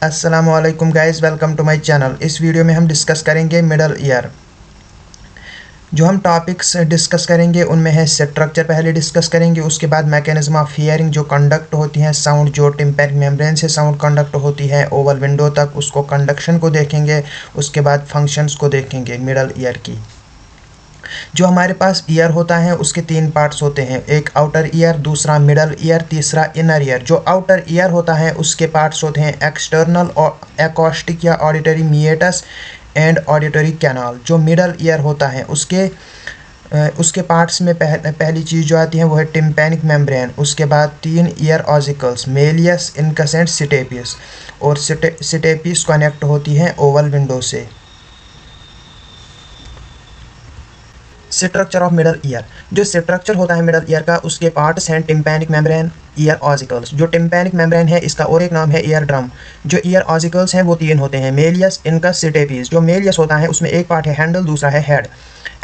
अस्सलामुअलैकुम guys, welcome to my channel. इस video में हम डिस्कस करेंगे मिडल ईयर। जो हम टॉपिक्स डिस्कस करेंगे उनमें है स्ट्रक्चर पहले डिस्कस करेंगे, उसके बाद मैकेनिज्म ऑफ हियरिंग जो कंडक्ट होती है साउंड, जो टिम्पैनिक मेम्ब्रेन से साउंड कंडक्ट होती है ओवल विंडो तक, उसको कंडक्शन को देखेंगे। उसके बाद फंक्शंस को देखेंगे मिडल ईयर की। जो हमारे पास ईयर होता है उसके तीन पार्ट्स होते हैं, एक आउटर ईयर, दूसरा मिडल ईयर, तीसरा इनर ईयर। जो आउटर ईयर होता है उसके पार्ट्स होते हैं एक्सटर्नल और एकॉस्टिक या ऑडिटरी मीएटस एंड ऑडिटरी कैनाल। जो मिडल ईयर होता है उसके पार्ट्स में पहली चीज़ जो आती है वो है टिम्पैनिक मेम्ब्रेन, उसके बाद तीन ईयर ऑजिकल्स मेलियस, इनकस एंड स्टेपियस, और स्टेपियस कनेक्ट होती है ओवल विंडो से। स्ट्रक्चर ऑफ मिडल ईयर, जो स्ट्रक्चर होता है मिडल ईयर का उसके पार्ट्स हैं टिम्पैनिक मेम्ब्रेन, ईयर ऑजिकल्स। जो टिम्पैनिक मेम्ब्रेन है इसका और एक नाम है ईयर ड्रम। जो ईयर ऑजिकल्स हैं वो तीन होते हैं, मेलियस, इनकस, स्टेपियस। जो मेलियस होता है उसमें एक पार्ट है हैंडल, दूसरा है head.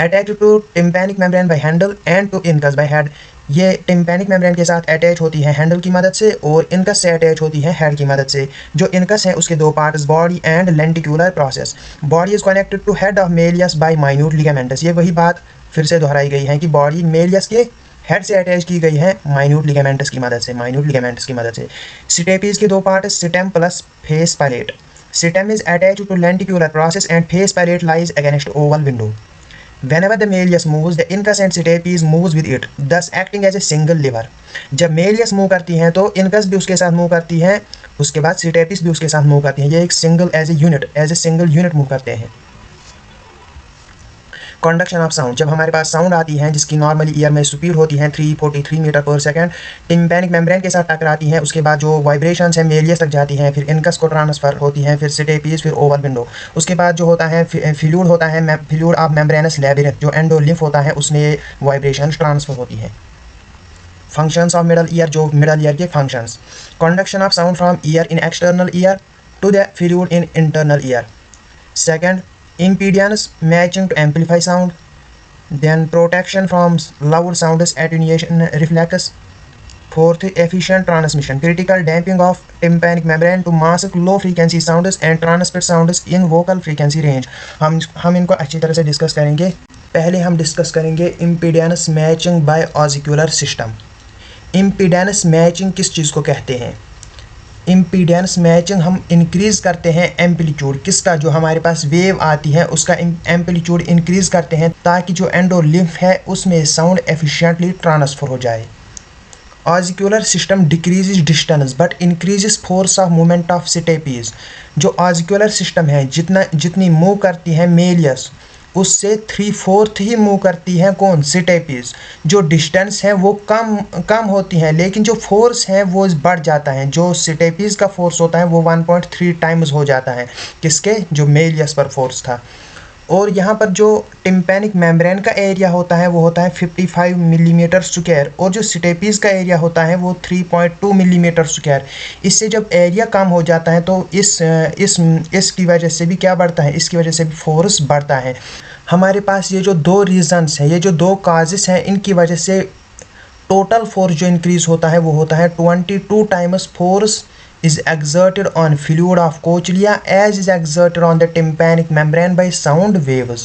Attach to tympanic membrane by handle and to incus by head. ये टिम्पैनिक मेम्ब्रेन के साथ अटैच होती है हैंडल की मदद से और इनकस से अटैच होती है हेड की मदद से। जो इनकस है उसके दो parts, body and lenticular process. Body is connected to head of malleus by minute ligaments. ये वही बात फिर से दोहराई गई है कि बॉडी मेलियस के हेड से अटैच की गई है माइन्यूट लिगामेंट्स की मदद से। स्टेपियस के दो part, stem plus face palate. Stem is attached to lenticular process and face palate lies against oval window. Whenever the Malleus moves, the incus and stapes moves with it, thus acting as a single lever. जब Méliès move करती हैं तो incus भी उसके साथ move करती हैं, उसके बाद स्टेपिस भी उसके साथ मूव करती हैं। ये एक single as a single unit move करते हैं। कंडक्शन ऑफ साउंड, जब हमारे पास साउंड आती है जिसकी नॉर्मली ईयर में स्पीड होती है 343 मीटर पर सेकंड, टिम्पैनिक मेम्ब्रेन के साथ टकराती हैं, उसके बाद जो वाइब्रेशंस है मेलियस तक जाती हैं, फिर इनकस को ट्रांसफर होती हैं, फिर स्टेपिस, फिर ओवल विंडो। उसके बाद जो होता है फ्लूइड होता है, फ्लूइड ऑफ मेम्ब्रेनस लेबिरिंथ, जो एंडोलिम्फ होता है उसमें वाइब्रेशन ट्रांसफर होती है। फंक्शंस ऑफ मिडल ईयर, जो मिडल ईयर के functions, conduction of sound from ear in external ear to the fluid in internal ear. Second, impedance matching to amplify sound, then protection from loud sounds, attenuation reflex. Fourth, efficient transmission, critical damping of tympanic membrane to mask low frequency sounds and transmit sounds in vocal frequency range. हम इनको अच्छी तरह से discuss करेंगे। पहले हम discuss करेंगे impedance matching by ossicular system. impedance matching किस चीज़ को कहते हैं? इम्पीडेंस मैचिंग हम इंक्रीज करते हैं एम्पलीट्यूड किसका, जो हमारे पास वेव आती है उसका एम्पलीट्यूड इंक्रीज करते हैं ताकि जो एंडोलिम्फ है उसमें साउंड एफिशिएंटली ट्रांसफर हो जाए। Ossicular system decreases distance but increases force of movement of stapes. जो ऑसिक्यूलर सिस्टम है जितनी मूव करती है मेलियस उससे 3/4 ही मूव करती है कौन, स्टेपिस। जो डिस्टेंस है वो कम होती है लेकिन जो फोर्स है वो बढ़ जाता है। जो स्टेपिस का फोर्स होता है वो 1.3 टाइम्स हो जाता है किसके, जो मेलियस पर फोर्स था। और यहाँ पर जो टिम्पैनिक मेम्ब्रेन का एरिया होता है वो होता है 55 मिलीमीटर स्क्वायर और जो स्टेपिस का एरिया होता है वो 3.2 मिलीमीटर स्क्वायर। इससे जब एरिया कम हो जाता है तो इसकी वजह से भी क्या बढ़ता है, इसकी वजह से भी फोर्स बढ़ता है। हमारे पास ये जो दो रीजंस हैं, ये जो दो काजेस हैं, इनकी वजह से टोटल फोर्स जो इंक्रीज होता है वो होता है 22 times force is exerted on fluid of cochlea as is exerted on the tympanic membrane by sound waves.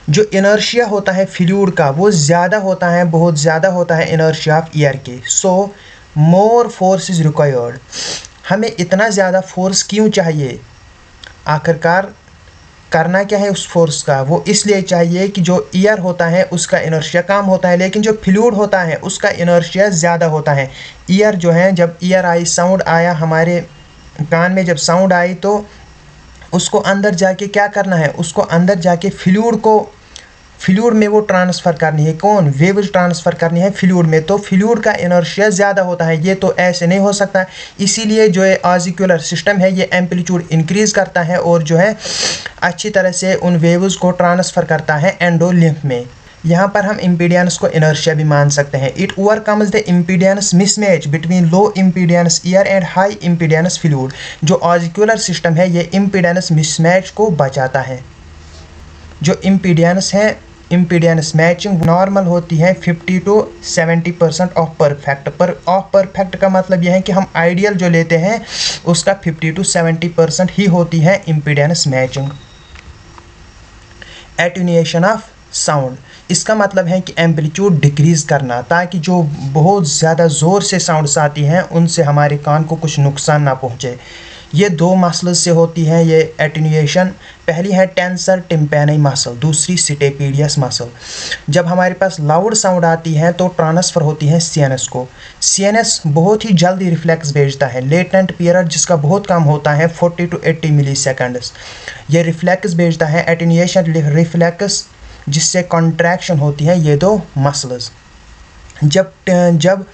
जो इनर्शिया होता है फ्लूइड का वो ज़्यादा होता है, बहुत ज़्यादा होता है इनर्शिया ऑफ ईयर के। सो मोर फोर्स इज रिक्वायर्ड। हमें इतना ज़्यादा फोर्स क्यों चाहिए? आखिरकार करना क्या है उस फोर्स का, वो इसलिए चाहिए कि जो ईयर होता है उसका इनर्शिया कम होता है लेकिन जो फ्लूइड होता है उसका इनर्शिया ज़्यादा होता है। ईयर जो है, जब ईयर आई, साउंड आया हमारे कान में, जब साउंड आई तो उसको अंदर जाके क्या करना है, उसको अंदर जाके फ्लूइड में वो ट्रांसफ़र करनी है, कौन, वेव्स ट्रांसफ़र करनी है फ्लूइड में। तो फ्लूइड का इनर्शिया ज़्यादा होता है, ये तो ऐसे नहीं हो सकता। इसीलिए जो है ऑसिक्यूलर सिस्टम है ये एम्पलीट्यूड इंक्रीज़ करता है और जो है अच्छी तरह से उन वेव्स को ट्रांसफ़र करता है एंडोलिम्फ में। यहाँ पर हम इम्पीडेंस को इनर्शिया भी मान सकते हैं। It overcomes the impedance mismatch between low impedance year and high impedance fluid. जो ऑसिक्यूलर सिस्टम है ये इम्पीडेंस मिसमैच को बचाता है। जो इम्पीडेंस है इम्पीडेंस मैचिंग नॉर्मल होती है 50 to 70% ऑफ परफेक्ट। पर ऑफ परफेक्ट का मतलब यह है कि हम आइडियल जो लेते हैं उसका 50 to 70% ही होती है impedance matching. Attenuation of sound, इसका मतलब है कि एम्पलीट्यूड डिक्रीज़ करना, ताकि जो बहुत ज़्यादा ज़ोर से साउंड्स आती हैं उनसे हमारे कान को कुछ नुकसान ना पहुँचे। ये दो मसल्स से होती है ये एटेन्यूएशन। पहली है टेंसर टिम्पैनी मसल, दूसरी स्टेपिडियस मसल। जब हमारे पास लाउड साउंड आती है तो ट्रांसफ़र होती है सीएनएस को। सीएनएस बहुत ही जल्दी रिफ्लेक्स भेजता है। लेटेंट पीरियड जिसका बहुत कम होता है 40 to 80 मिली सेकेंड्स, ये रिफ्लेक्स भेजता है। एटेन्यूएशन रिफ्लेक्स जिससे कॉन्ट्रैक्शन होती है ये दो मसल्स। जब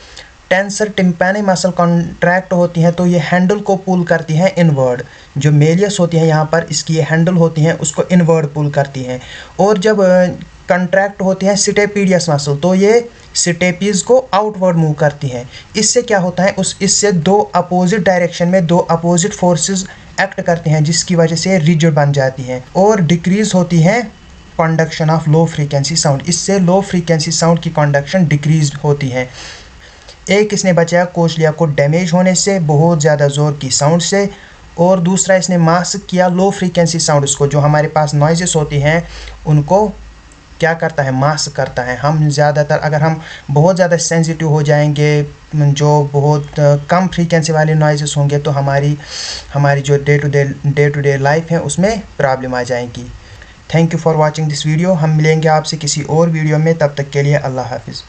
टेंसर टिम्पैनी मसल कॉन्ट्रैक्ट होती हैं तो ये हैंडल को पुल करती हैं इनवर्ड। जो मेलियस होती है यहाँ पर इसकी ये हैंडल होती हैं उसको इनवर्ड पुल करती हैं। और जब कॉन्ट्रैक्ट होती हैं स्टेपिडियस मसल तो ये स्टेपीज को आउटवर्ड मूव करती हैं। इससे क्या होता है इससे दो अपोजिट डायरेक्शन में दो अपोजिट फोर्सेस एक्ट करते हैं जिसकी वजह से रिजिड बन जाती हैं और डिक्रीज होती है conduction of low frequency sound. इससे लो फ्रीक्वेंसी साउंड की कंडक्शन डिक्रीज होती है। एक इसने बचाया कोचलिया को डैमेज होने से, बहुत ज़्यादा ज़ोर की साउंड से, और दूसरा इसने मास्क किया लो फ्रीक्वेंसी साउंड्स को। जो हमारे पास नॉइजेस होती हैं उनको क्या करता है, मास्क करता है। हम ज़्यादातर अगर हम बहुत ज़्यादा सेंसिटिव हो जाएंगे, जो बहुत कम फ्रीक्वेंसी वाले नॉइजेस होंगे तो हमारी जो डे टू डे लाइफ है उसमें प्रॉब्लम आ जाएगी। Thank you for watching this video. हम मिलेंगे आपसे किसी और वीडियो में, तब तक के लिए अल्लाह हाफिज़।